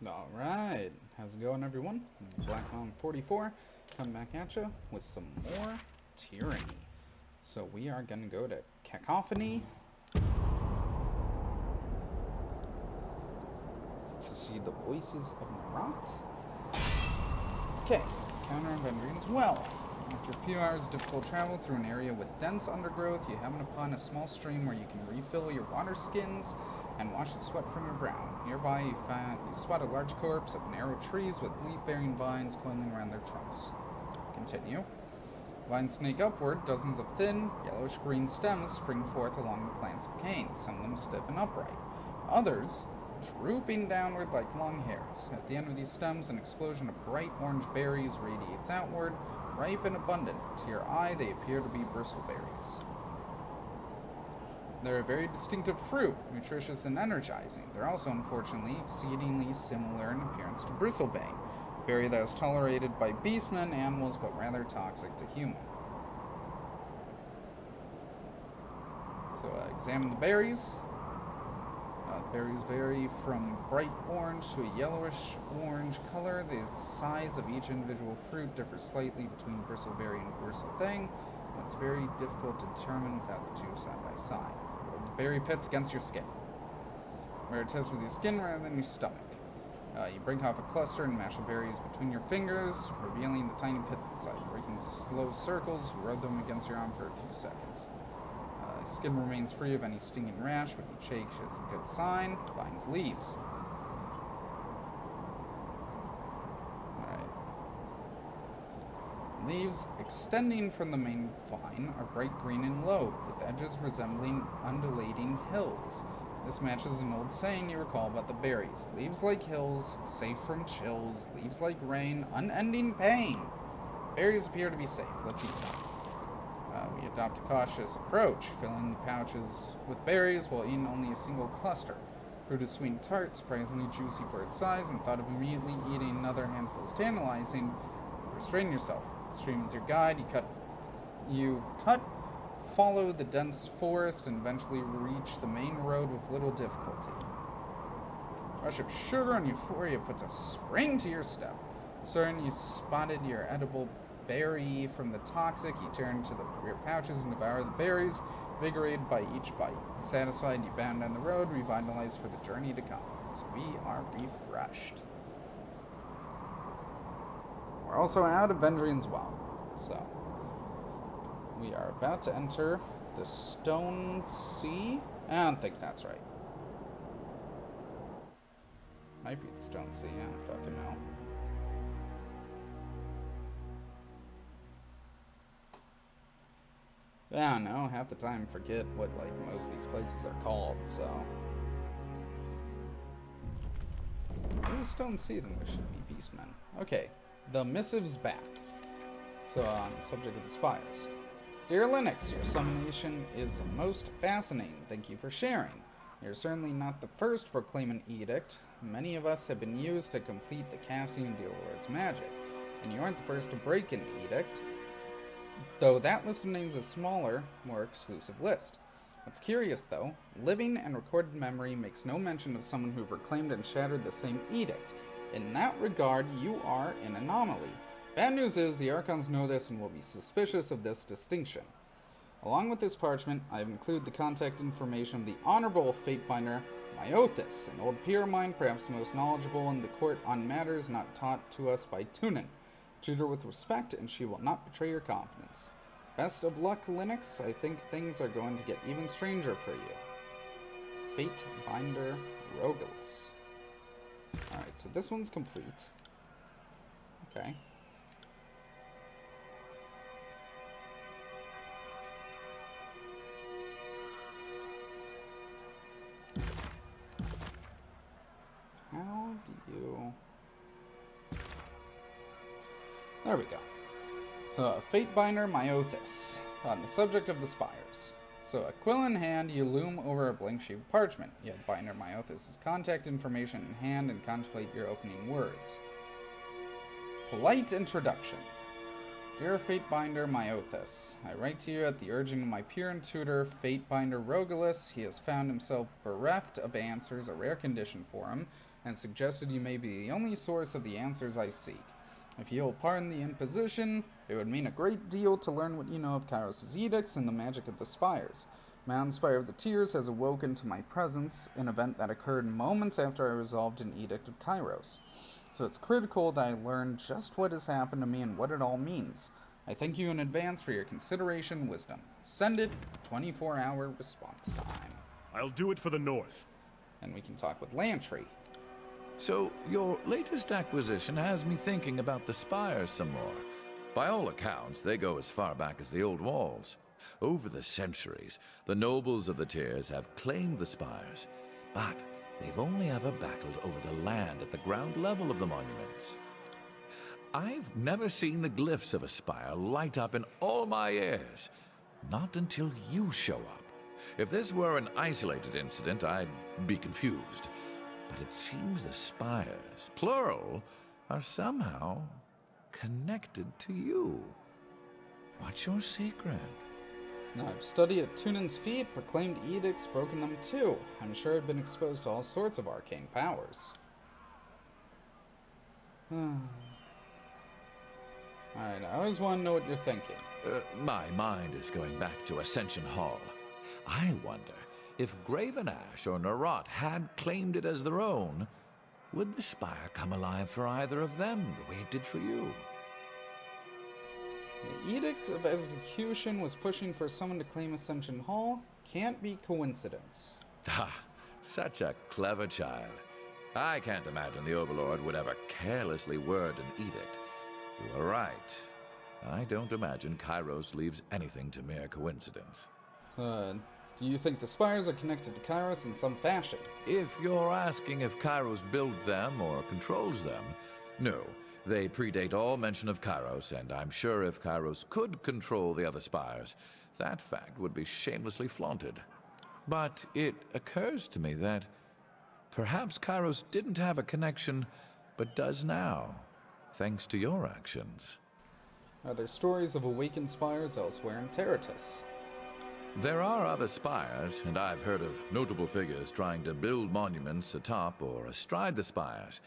Alright, how's it going, everyone? Black Long 44 coming back at you with some more Tyranny. So we are going to go to Cacophony to see the Voices of Nerat. Okay, counter Avengers. Well, after a few hours of difficult travel through an area with dense undergrowth, you happen upon a small stream where you can refill your water skins and wash the sweat from your brow. Nearby, you spot a large corpse of narrow trees with leaf-bearing vines coiling around their trunks. Continue. Vines snake upward, dozens of thin, yellowish-green stems spring forth along the plant's cane, some of them stiff and upright. Others, drooping downward like long hairs. At the end of these stems, an explosion of bright orange berries radiates outward, ripe and abundant. To your eye, they appear to be bristleberries. They're a very distinctive fruit, nutritious and energizing. They're also, unfortunately, exceedingly similar in appearance to bristlebane, a berry that is tolerated by beastmen, animals, but rather toxic to humans. So, examine the berries. Berries vary from bright orange to a yellowish-orange color. The size of each individual fruit differs slightly between bristleberry and bristlething. It's very difficult to determine without the two side by side. Rub the berry pits against your skin. Where it is with your skin rather than your stomach. You break off a cluster and mash the berries between your fingers, revealing the tiny pits inside. Breaking slow circles, you rub them against your arm for a few seconds. Skin remains free of any stinging rash. When you shake, it's a good sign. Vines leaves. Alright. Leaves extending from the main vine are bright green and lobed, with edges resembling undulating hills. This matches an old saying you recall about the berries. Leaves like hills, safe from chills. Leaves like rain, unending pain. Berries appear to be safe. Let's eat them. We adopt a cautious approach, filling the pouches with berries while eating only a single cluster. Fruit is sweet and tart, surprisingly juicy for its size, and thought of immediately eating another handful is tantalizing. Restrain yourself. The stream is your guide. You follow the dense forest, and eventually reach the main road with little difficulty. Rush of sugar and euphoria puts a spring to your step. Certain you spotted your edible berry from the toxic, you turn to the rear pouches and devour the berries, invigorated by each bite. Satisfied, you bound down the road, revitalized for the journey to come. So we are refreshed. We're also out of Vendrian's Well. So we are about to enter the Stone Sea. I don't think that's right. Might be the Stone Sea, I don't fucking know. I don't know, half the time I forget what, most of these places are called, so. There's a Stone Sea, then there should be Beastmen. Okay, the missive's back. So, on the subject of the spires. Dear Linux, your summonation is most fascinating. Thank you for sharing. You're certainly not the first to proclaim an edict. Many of us have been used to complete the casting of the Overlord's magic. And you aren't the first to break an edict. Though that list of names is smaller, more exclusive list. What's curious, though, living and recorded memory makes no mention of someone who proclaimed and shattered the same edict. In that regard, you are an anomaly. Bad news is, the Archons know this and will be suspicious of this distinction. Along with this parchment, I have included the contact information of the Honorable Fatebinder, Myothis, an old peer of mine, perhaps most knowledgeable in the court on matters not taught to us by Tunin. Treat her with respect, and she will not betray your confidence. Best of luck, Linux. I think things are going to get even stranger for you. Fatebinder Rogulis. Alright, so this one's complete. Okay. How do you... There we go. So, Fatebinder Myothis, on the subject of the spires. So, a quill in hand, you loom over a blank sheet of parchment. You have Binder Myothis's contact information in hand and contemplate your opening words. Polite introduction. Dear Fatebinder Myothis, I write to you at the urging of my peer and tutor, Fatebinder Rogulis. He has found himself bereft of answers, a rare condition for him, and suggested you may be the only source of the answers I seek. If you'll pardon the imposition, it would mean a great deal to learn what you know of Kairos' edicts and the magic of the spires. Mound Spire of the Tears has awoken to my presence, an event that occurred moments after I resolved an edict of Kairos. So it's critical that I learn just what has happened to me and what it all means. I thank you in advance for your consideration and wisdom. Send it, 24-hour response time. I'll do it for the North. And we can talk with Lantry. So, your latest acquisition has me thinking about the spires some more. By all accounts, they go as far back as the old walls. Over the centuries, the nobles of the Tiers have claimed the spires, but they've only ever battled over the land at the ground level of the monuments. I've never seen the glyphs of a spire light up in all my years. Not until you show up. If this were an isolated incident, I'd be confused. But it seems the spires, plural, are somehow connected to you. What's your secret? Now, I've studied at Tunan's feet, proclaimed edicts, broken them too. I'm sure I've been exposed to all sorts of arcane powers. Alright, I always want to know what you're thinking. My mind is going back to Ascension Hall. I wonder if Graven Ash or Nerat had claimed it as their own, would the spire come alive for either of them the way it did for you? The Edict of Execution was pushing for someone to claim Ascension Hall. Can't be coincidence. Ah, such a clever child. I can't imagine the Overlord would ever carelessly word an edict. You are right. I don't imagine Kairos leaves anything to mere coincidence. Do you think the spires are connected to Kairos in some fashion? If you're asking if Kairos built them or controls them, no. They predate all mention of Kairos, and I'm sure if Kairos could control the other spires, that fact would be shamelessly flaunted. But it occurs to me that perhaps Kairos didn't have a connection, but does now, thanks to your actions. Are there stories of awakened spires elsewhere in Terratus? There are other spires, and I've heard of notable figures trying to build monuments atop or astride the spires,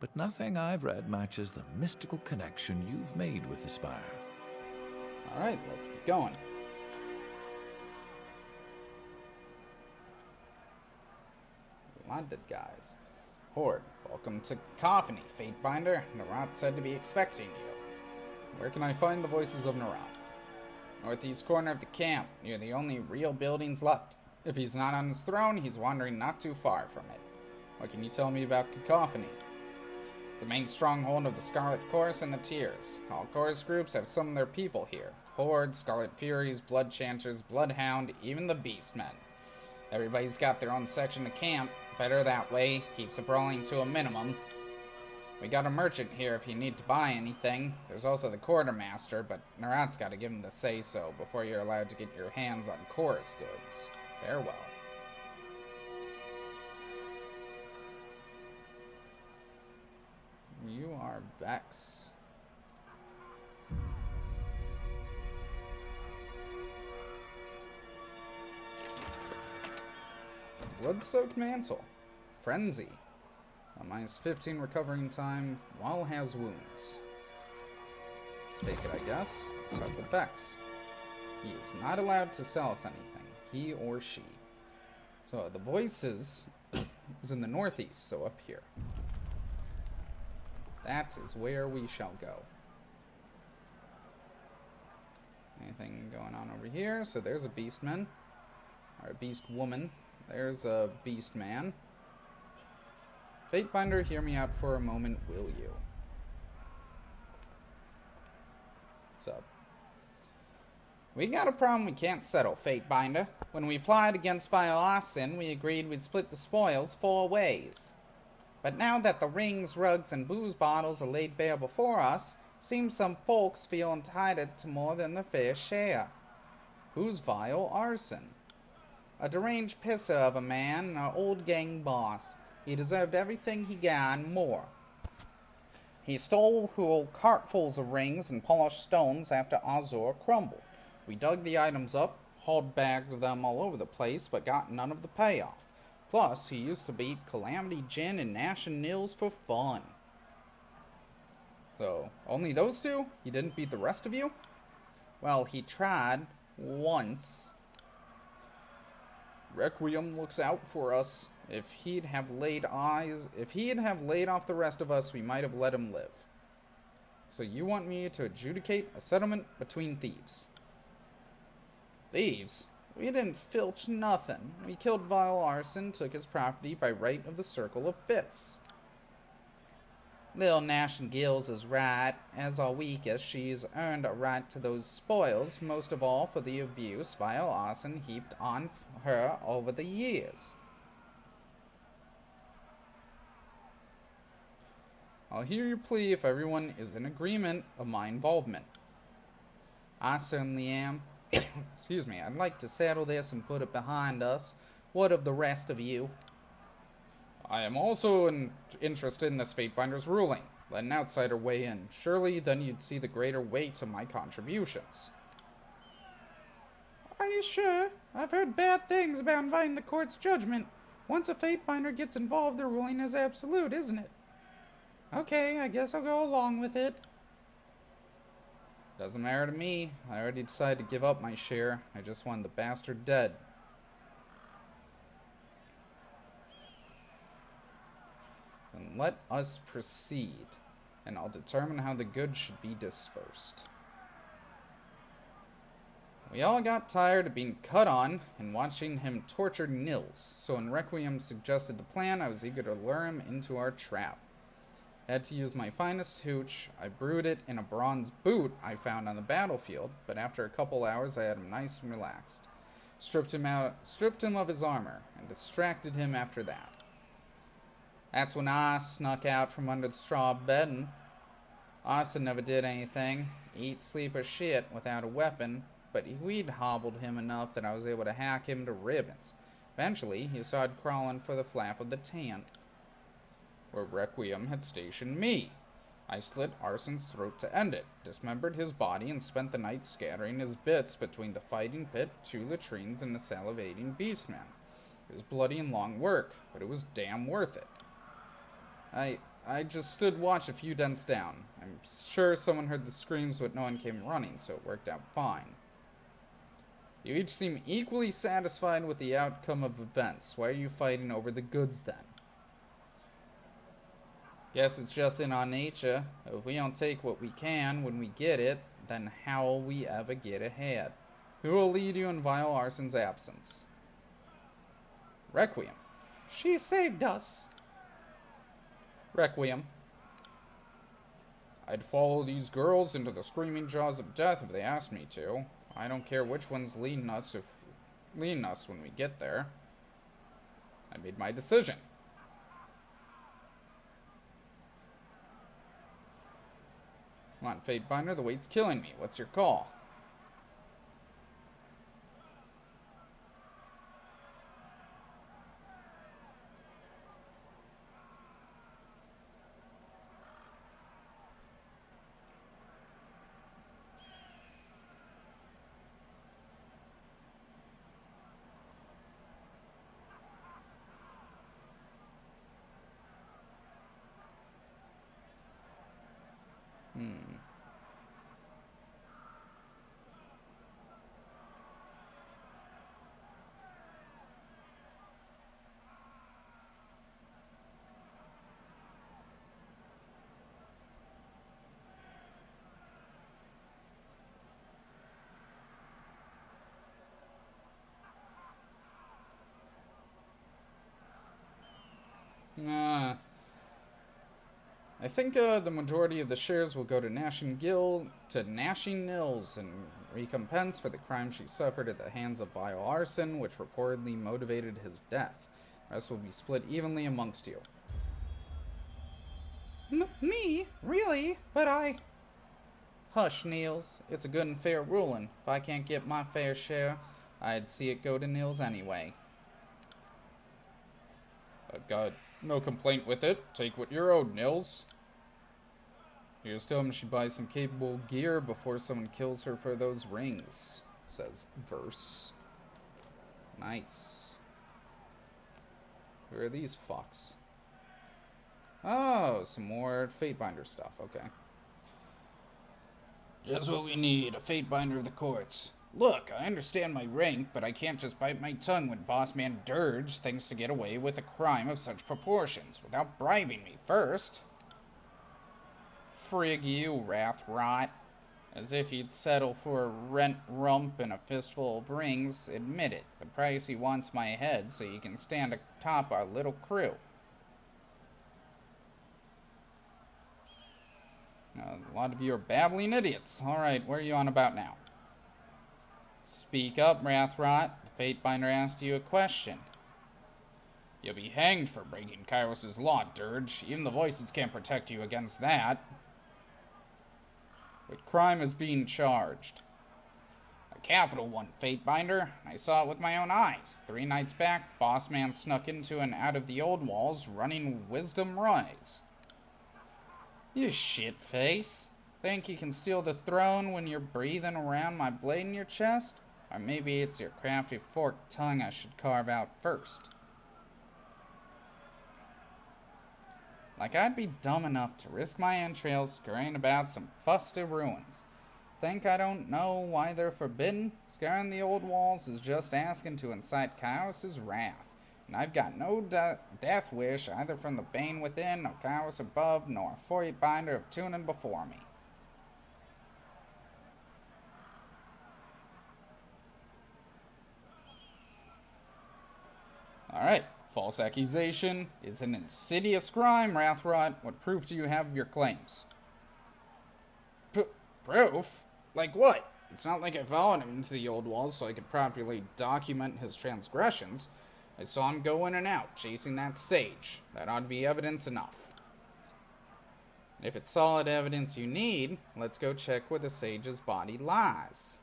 but nothing I've read matches the mystical connection you've made with the spire. Alright, let's get going. Landed, guys. Horde, welcome to Cacophony, Fatebinder. Nerat said to be expecting you. Where can I find the Voices of Nerat? Northeast corner of the camp, near the only real buildings left. If he's not on his throne, he's wandering not too far from it. What can you tell me about Cacophony? It's a main stronghold of the Scarlet Chorus and the Tears. All chorus groups have some of their people here. Horde, Scarlet Furies, Blood Chanters, Bloodhound, even the Beastmen. Everybody's got their own section of camp. Better that way, keeps the brawling to a minimum. We got a merchant here if you need to buy anything. There's also the quartermaster, but Nerat's got to give him the say-so before you're allowed to get your hands on chorus goods. Farewell. You are Vex. Blood-soaked mantle. Frenzy. Minus 15 recovering time while has wounds. Let's take it, I guess. Let's start with Vex. He is not allowed to sell us anything. He or she. So the Voices is in the northeast, so up here. That is where we shall go. Anything going on over here? So there's a Beastman. Or a Beast Woman. There's a Beast Man. Fatebinder, hear me out for a moment, will you? What's up? We got a problem we can't settle, Fatebinder. When we plied against Violasin, we agreed we'd split the spoils 4 ways. But now that the rings, rugs, and booze bottles are laid bare before us, seems some folks feel entitled to more than their fair share. Who's Vile Arson? A deranged pisser of a man and our old gang boss. He deserved everything he got and more. He stole whole cartfuls of rings and polished stones after Azor crumbled. We dug the items up, hauled bags of them all over the place, but got none of the payoff. Plus, he used to beat Calamity Jin and Nash and Nils for fun. So, only those two? He didn't beat the rest of you? Well, he tried once. Requiem looks out for us. If he'd have laid off the rest of us, we might have let him live. So you want me to adjudicate a settlement between thieves? Thieves? We didn't filch nothing. We killed Vile Arson, took his property by right of the Circle of Fifths. Lil Nash and Gills is right. As our weakest, she's earned a right to those spoils, most of all for the abuse Vile Arson heaped on her over the years. I'll hear your plea if everyone is in agreement of my involvement. I certainly am. Excuse me, I'd like to settle this and put it behind us. What of the rest of you? I am also interested in this Fatebinder's ruling. Let an outsider weigh in. Surely then you'd see the greater weight of my contributions. Are you sure? I've heard bad things about inviting the court's judgment. Once a Fatebinder gets involved, the ruling is absolute, isn't it? Okay, I guess I'll go along with it. Doesn't matter to me. I already decided to give up my share. I just want the bastard dead. Then let us proceed, and I'll determine how the goods should be dispersed. We all got tired of being cut on and watching him torture Nils, so when Requiem suggested the plan, I was eager to lure him into our trap. I had to use my finest hooch. I brewed it in a bronze boot I found on the battlefield, but after a couple hours I had him nice and relaxed. Stripped him of his armor, and distracted him after that. That's when I snuck out from under the straw bedding. Arson never did anything, eat, sleep, or shit without a weapon, but we'd hobbled him enough that I was able to hack him to ribbons. Eventually, he started crawling for the flap of the tent, where Requiem had stationed me. I slit Arson's throat to end it, dismembered his body, and spent the night scattering his bits between the fighting pit, 2 latrines, and the salivating beastman. It was bloody and long work, but it was damn worth it. I just stood watch a few dents down. I'm sure someone heard the screams, but no one came running, so it worked out fine. You each seem equally satisfied with the outcome of events. Why are you fighting over the goods, then? Guess it's just in our nature. If we don't take what we can when we get it, then how will we ever get ahead? Who will lead you in Vile Arson's absence? Requiem. She saved us. Requiem. I'd follow these girls into the screaming jaws of death if they asked me to. I don't care which one's leading us when we get there. I made my decision. Come on, Fatebinder, the weight's killing me. What's your call? I think the majority of the shares will go to Gnashing Nils in recompense for the crime she suffered at the hands of Vile Arson, which reportedly motivated his death. The rest will be split evenly amongst you. Me? Really? But I... Hush, Nils. It's a good and fair ruling. If I can't get my fair share, I'd see it go to Nils anyway. I've got no complaint with it. Take what you're owed, Nils. Here's to him she buys some capable gear before someone kills her for those rings, says Verse. Nice. Who are these fucks? Oh, some more Fatebinder stuff. Okay. Just what we need, a Fatebinder of the courts. Look, I understand my rank, but I can't just bite my tongue when Bossman Dirge thinks to get away with a crime of such proportions without bribing me first. Frig you, Wrathrot. As if you'd settle for a rent rump and a fistful of rings. Admit it, the price he wants my head so you can stand atop our little crew. A lot of you are babbling idiots. Alright, what are you on about now? Speak up, Wrathrot. The Fatebinder asked you a question. You'll be hanged for breaking Kairos' law, Dirge. Even the Voices can't protect you against that. What crime is being charged? A capital one, Fatebinder. I saw it with my own eyes. 3 nights back, Bossman snuck into and out of the old walls, running Wisdom Rise. You shitface. Think you can steal the throne when you're breathing around my blade in your chest? Or maybe it's your crafty forked tongue I should carve out first. Like I'd be dumb enough to risk my entrails scurrying about some fusty ruins. Think I don't know why they're forbidden? Scaring the old walls is just asking to incite Kairos' wrath. And I've got no death wish either from the Bane within, or Kairos above, nor a Fatebinder of tuning before me. Alright, false accusation is an insidious crime, Wrathrot. What proof do you have of your claims? Proof? Like what? It's not like I followed him into the old walls so I could properly document his transgressions. I saw him go in and out, chasing that sage. That ought to be evidence enough. If it's solid evidence you need, let's go check where the sage's body lies.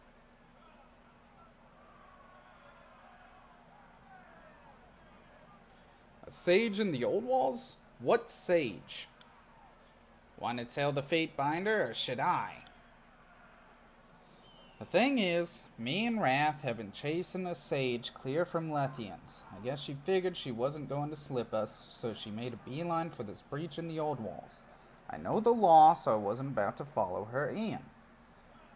A sage in the old walls? What sage? Want to tell the Fatebinder, or should I? The thing is, me and Wrath have been chasing a sage clear from Lethians. I guess she figured she wasn't going to slip us, so she made a beeline for this breach in the old walls. I know the law, so I wasn't about to follow her in.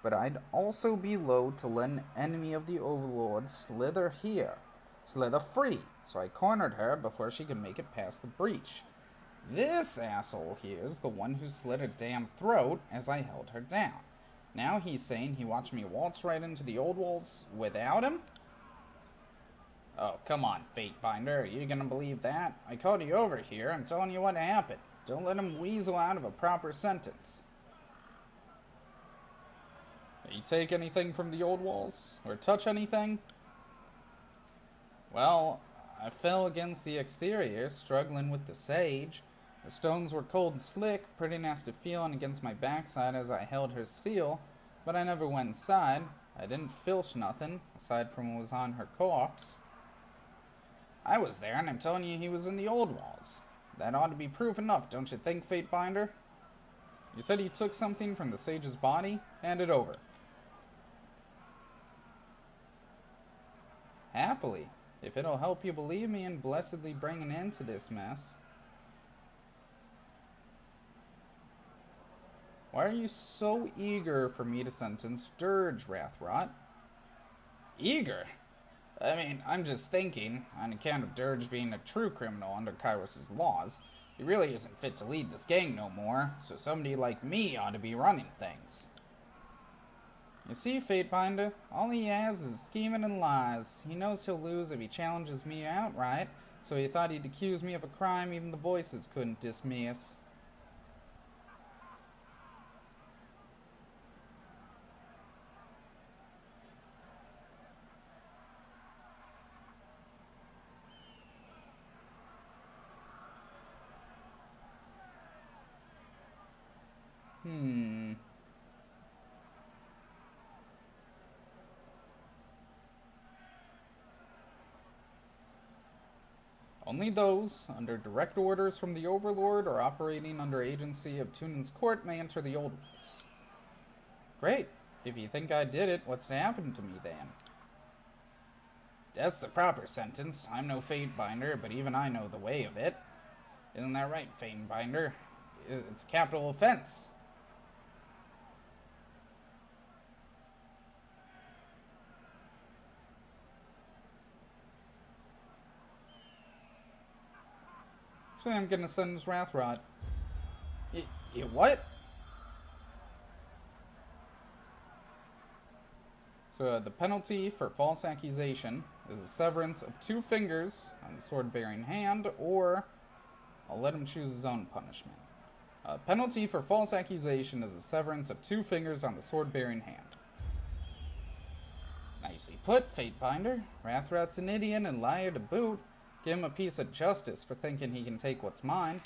But I'd also be loath to let an enemy of the Overlord slither free, so I cornered her before she could make it past the breach. This asshole here is the one who slit her damn throat as I held her down. Now he's saying he watched me waltz right into the old walls without him? Oh, come on, Fatebinder. Are you gonna believe that? I called you over here. I'm telling you what happened. Don't let him weasel out of a proper sentence. Did you take anything from the old walls? Or touch anything? Well, I fell against the exterior, struggling with the sage. The stones were cold and slick, pretty nasty feeling against my backside as I held her steel, but I never went inside. I didn't filch nothing, aside from what was on her corpse. I was there, and I'm telling you he was in the old walls. That ought to be proof enough, don't you think, Fatebinder? You said he took something from the sage's body? Hand it over. Happily, if it'll help you believe me in blessedly bring an end to this mess. Why are you so eager for me to sentence Dirge, Wrathrot? Eager? I mean, I'm just thinking, on account of Dirge being a true criminal under Kairos' laws, he really isn't fit to lead this gang no more, so somebody like me ought to be running things. You see, Fatebinder, all he has is scheming and lies. He knows he'll lose if he challenges me outright, so he thought he'd accuse me of a crime even the Voices couldn't dismiss. Only those under direct orders from the Overlord or operating under agency of Tunan's court may enter the old walls. Great. If you think I did it, what's to happen to me then? That's the proper sentence. I'm no Fatebinder, but even I know the way of it. Isn't that right, Fatebinder? It's a capital offense. Actually, I'm gonna send his Wrathrot. What? So the penalty for false accusation is a severance of 2 fingers on the sword-bearing hand, or I'll let him choose his own punishment. Penalty for false accusation is a severance of 2 fingers on the sword-bearing hand. Nicely put, Fatebinder. Wrathrot's an idiot and liar to boot. Give him a piece of justice for thinking he can take what's mine.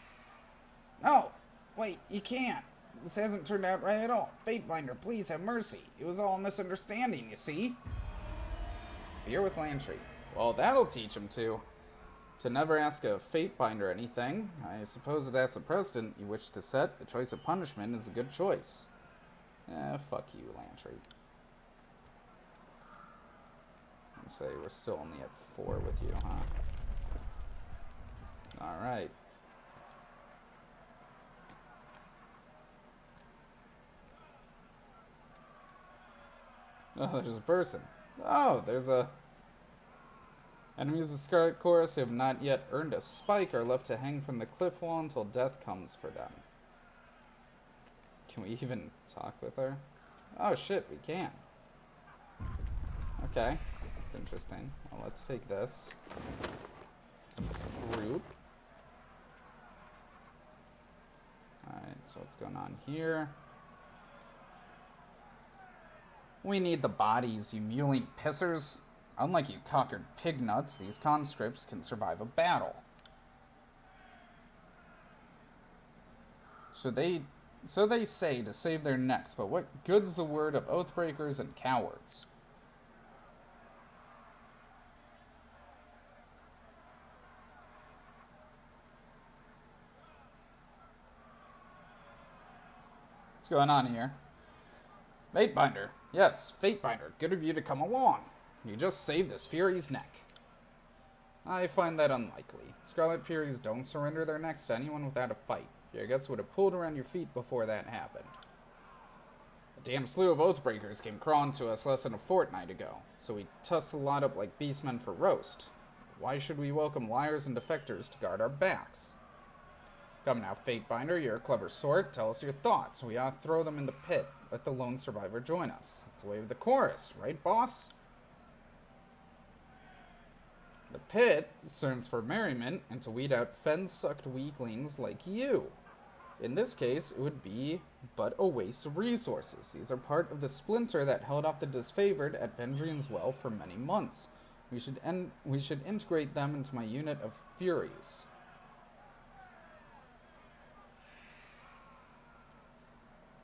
No! Wait, you can't. This hasn't turned out right at all. Fatebinder, please have mercy. It was all a misunderstanding, you see? Fear with Lantry. Well, that'll teach him to never ask a Fatebinder anything. I suppose if that's a precedent you wish to set, the choice of punishment is a good choice. Fuck you, Lantry. I'd say we're still only at 4 with you, huh? Alright. Oh, there's a person. Oh, there's a... Enemies of Scarlet Chorus who have not yet earned a spike are left to hang from the cliff wall until death comes for them. Can we even talk with her? Oh shit, we can. Okay, that's interesting. Well, let's take this. Some fruit. Alright, so what's going on here? We need the bodies, you mewling pissers. Unlike you cockered pig nuts, these conscripts can survive a battle. So they say to save their necks, but what good's the word of oathbreakers and cowards? What's going on here? Fatebinder. Yes, Fatebinder. Good of you to come along. You just saved this Fury's neck. I find that unlikely. Scarlet Furies don't surrender their necks to anyone without a fight. Your guts would have pulled around your feet before that happened. A damn slew of Oathbreakers came crawling to us less than a fortnight ago, so we tussed the lot up like beastmen for roast. Why should we welcome liars and defectors to guard our backs? Come now, Fatebinder, you're a clever sort. Tell us your thoughts. We ought to throw them in the pit. Let the lone survivor join us. It's the way of the chorus, right, boss? The pit serves for merriment and to weed out fen-sucked weaklings like you. In this case, it would be but a waste of resources. These are part of the splinter that held off the disfavored at Vendrian's Well for many months. We should integrate them into my unit of Furies.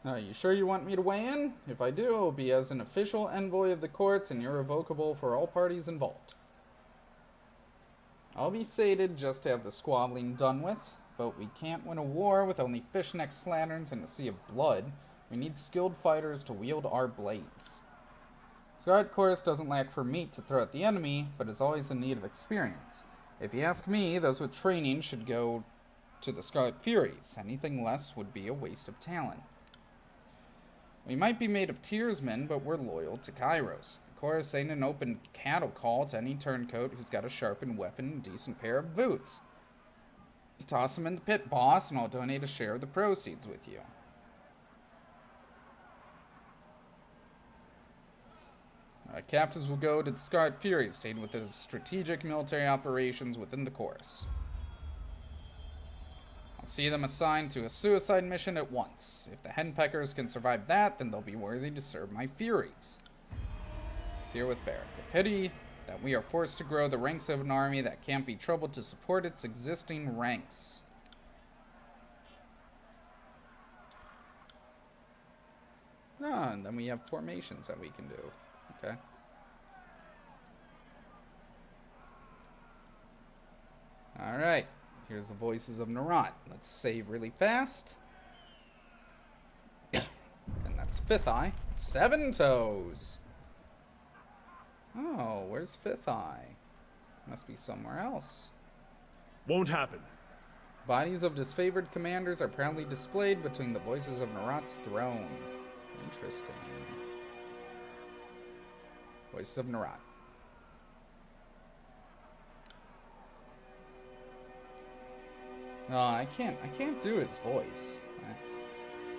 Are you sure you want me to weigh in? If I do, it will be as an official envoy of the courts and irrevocable for all parties involved. I'll be sated just to have the squabbling done with, but we can't win a war with only fishneck slatterns and a sea of blood. We need skilled fighters to wield our blades. Scarlet Chorus doesn't lack for meat to throw at the enemy, but is always in need of experience. If you ask me, those with training should go to the Scarlet Furies. Anything less would be a waste of talent. We might be made of tearsmen, but we're loyal to Kairos. The chorus ain't an open cattle call to any turncoat who's got a sharpened weapon and a decent pair of boots. Toss him in the pit, boss, and I'll donate a share of the proceeds with you. Captains will go to the Scarlet Furies, staying with the strategic military operations within the chorus. I'll see them assigned to a suicide mission at once. If the henpeckers can survive that, then they'll be worthy to serve my Furies. Fear with Barrack. A pity that we are forced to grow the ranks of an army that can't be troubled to support its existing ranks. Ah, and then we have formations that we can do. Okay. Alright. Here's the Voices of Nerat. Let's save really fast. And that's 5th Eye. 7 Toes. Oh, where's Fifth Eye? Must be somewhere else. Won't happen. Bodies of disfavored commanders are proudly displayed between the Voices of Nerat's throne. Interesting. Voices of Nerat. I can't do his voice.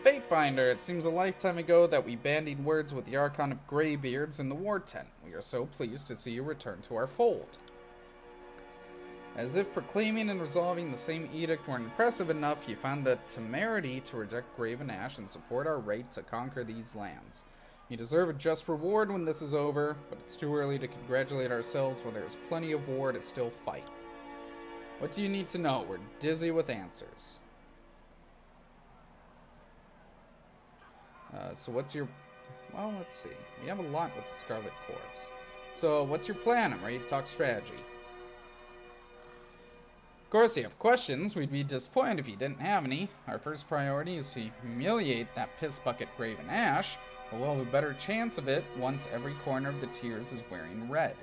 Fatebinder, it seems a lifetime ago that we bandied words with the Archon of Greybeards in the war tent. We are so pleased to see you return to our fold. As if proclaiming and resolving the same edict weren't impressive enough, you found the temerity to reject Graven Ash and support our right to conquer these lands. You deserve a just reward when this is over, but it's too early to congratulate ourselves when there is plenty of war to still fight. What do you need to know? We're dizzy with answers. So what's your... Well, let's see. We have a lot with the Scarlet Chorus. So what's your plan? I'm ready to talk strategy. Of course, you have questions. We'd be disappointed if you didn't have any. Our first priority is to humiliate that piss bucket Graven Ash, but we'll have a better chance of it once every corner of the tiers is wearing red.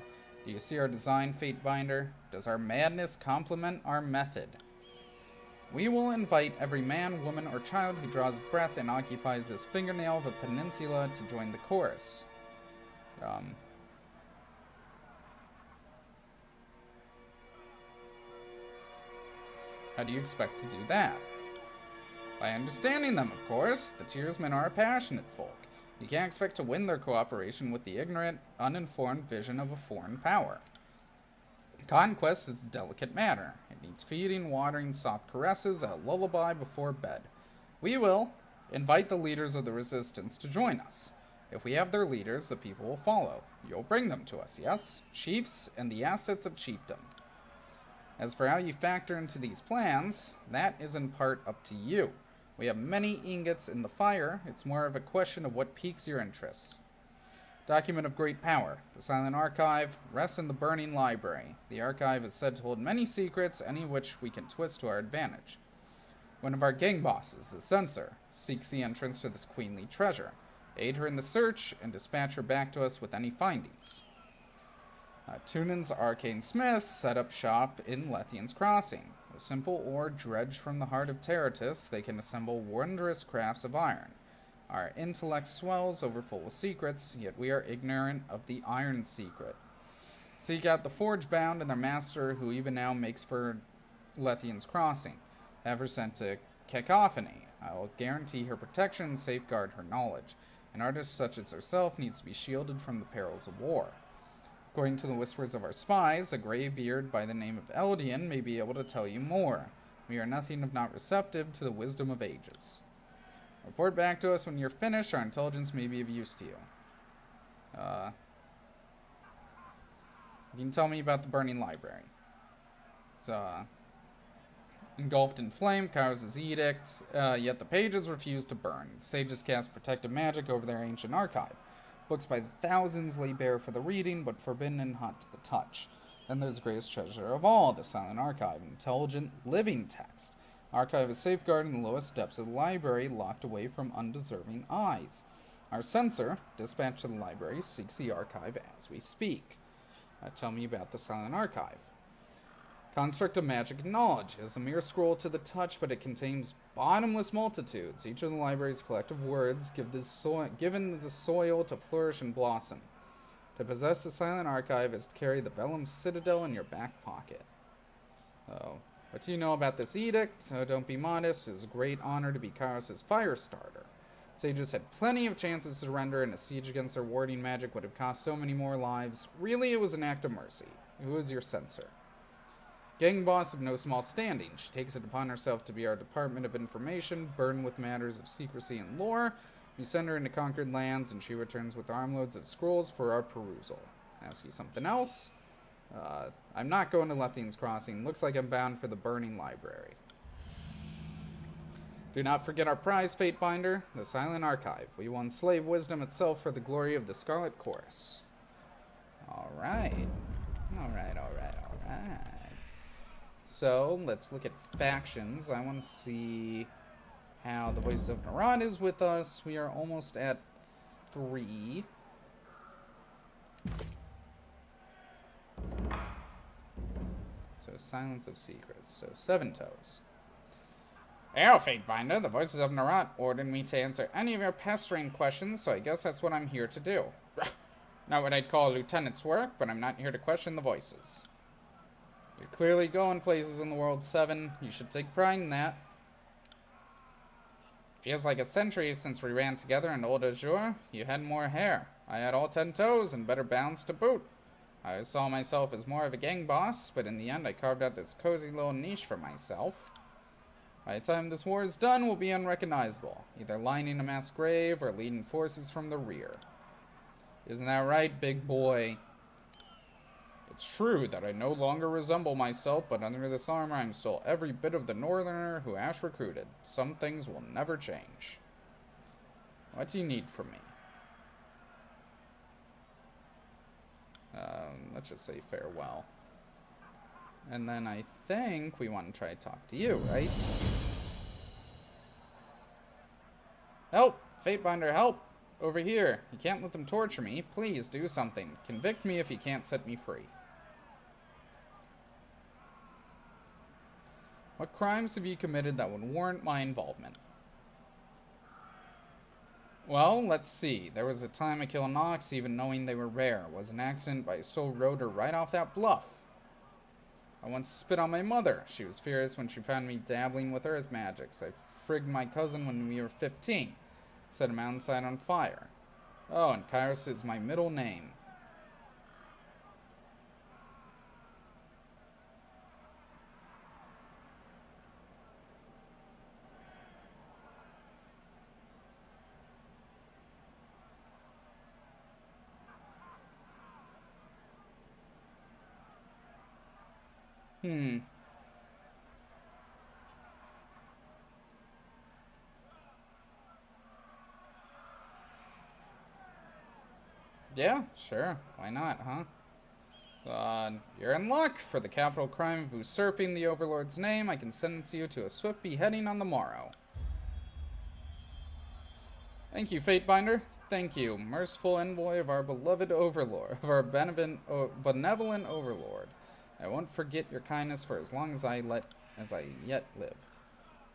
Do you see our design, Fatebinder? Does our madness complement our method? We will invite every man, woman, or child who draws breath and occupies this fingernail of a peninsula to join the chorus. How do you expect to do that? By understanding them, of course. The Tiersmen are a passionate folk. You can't expect to win their cooperation with the ignorant, uninformed vision of a foreign power. Conquest is a delicate matter. It needs feeding, watering, soft caresses, a lullaby before bed. We will invite the leaders of the resistance to join us. If we have their leaders, the people will follow. You'll bring them to us, yes? Chiefs and the assets of chiefdom. As for how you factor into these plans, that is in part up to you. We have many ingots in the fire. It's more of a question of what piques your interests. Document of great power. The Silent Archive rests in the burning library. The archive is said to hold many secrets, any of which we can twist to our advantage. One of our gang bosses, the Censor, seeks the entrance to this queenly treasure. Aid her in the search and dispatch her back to us with any findings. Tunan's arcane smiths set up shop in Lethian's Crossing. With simple ore dredged from the heart of Terratus, they can assemble wondrous crafts of iron. Our intellect swells overfull with secrets, yet we are ignorant of the iron secret. Seek out the forge-bound and their master, who even now makes for Lethian's Crossing. Have her sent to Cacophony. I will guarantee her protection and safeguard her knowledge. An artist such as herself needs to be shielded from the perils of war. According to the whispers of our spies, a grey-beard by the name of Eldian may be able to tell you more. We are nothing if not receptive to the wisdom of ages. Report back to us when you're finished. Our intelligence may be of use to you. You can tell me about the burning library. So, engulfed in flame, Kairos' edict, yet the pages refuse to burn. Sages cast protective magic over their ancient archive. Books by the thousands lay bare for the reading, but forbidden and hot to the touch. Then there's the greatest treasure of all, the Silent Archive, intelligent, living text. Archive is safeguarded in the lowest depths of the library, locked away from undeserving eyes. Our censor, dispatched to the library, seeks the archive as we speak. Tell me about the Silent Archive. Construct of magic knowledge is a mere scroll to the touch, but it contains bottomless multitudes. Each of the library's collective words given the soil to flourish and blossom. To possess the Silent Archive is to carry the Vellum Citadel in your back pocket. Oh, what do you know about this edict? Don't be modest. It is a great honor to be Kairos' fire starter. Sages had plenty of chances to surrender, and a siege against their warding magic would have cost so many more lives. Really, it was an act of mercy. Who is your censor? Gang boss of no small standing. She takes it upon herself to be our Department of Information, burdened with matters of secrecy and lore. We send her into conquered lands, and she returns with armloads of scrolls for our perusal. Ask you something else? I'm not going to Lethian's Crossing. Looks like I'm bound for the burning library. Do not forget our prize, Fatebinder, the Silent Archive. We will enslave wisdom itself for the glory of the Scarlet Chorus. Alright. Alright. So, let's look at factions. I want to see how the Voices of Nerat is with us. We are almost at 3. So silence of secrets. So 7 toes. Hail, Fatebinder. The Voices of Nerat ordered me to answer any of your pestering questions, so I guess that's what I'm here to do. Not what I'd call a lieutenant's work, but I'm not here to question the voices. You're clearly going places in the world, 7. You should take pride in that. Feels like a century since we ran together in Old Azure. You had more hair. I had all 10 toes and better balance to boot. I saw myself as more of a gang boss, but in the end I carved out this cozy little niche for myself. By the time this war is done, we'll be unrecognizable, either lining a mass grave or leading forces from the rear. Isn't that right, big boy? It's true that I no longer resemble myself, but under this armor I'm still every bit of the northerner who Ash recruited. Some things will never change. What do you need from me? Let's just say farewell. And then I think we want to try to talk to you, right? Help! Fatebinder, help! Over here. You can't let them torture me. Please do something. Convict me if you can't set me free. What crimes have you committed that would warrant my involvement? Well, let's see. There was a time I killed an ox even knowing they were rare. It was an accident, but I still rode her right off that bluff. I once spit on my mother. She was furious when she found me dabbling with earth magics. I frigged my cousin when we were 15. Set a mountainside on fire. Oh, and Kairos is my middle name. Yeah, sure. Why not, huh? You're in luck. For the capital crime of usurping the Overlord's name, I can sentence you to a swift beheading on the morrow. Thank you, Fatebinder. Thank you, merciful envoy of our beloved Overlord, of our benevolent Overlord. I won't forget your kindness for as long as I yet live.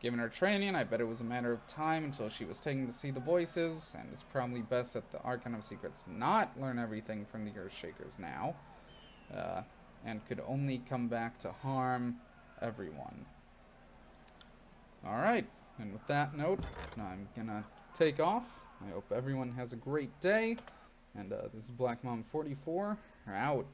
Given her training, I bet it was a matter of time until she was taken to see the voices, and it's probably best that the Archon of Secrets not learn everything from the Earthshakers now, and could only come back to harm everyone. Alright, and with that note, I'm gonna take off. I hope everyone has a great day, and this is Black Mom 44, out.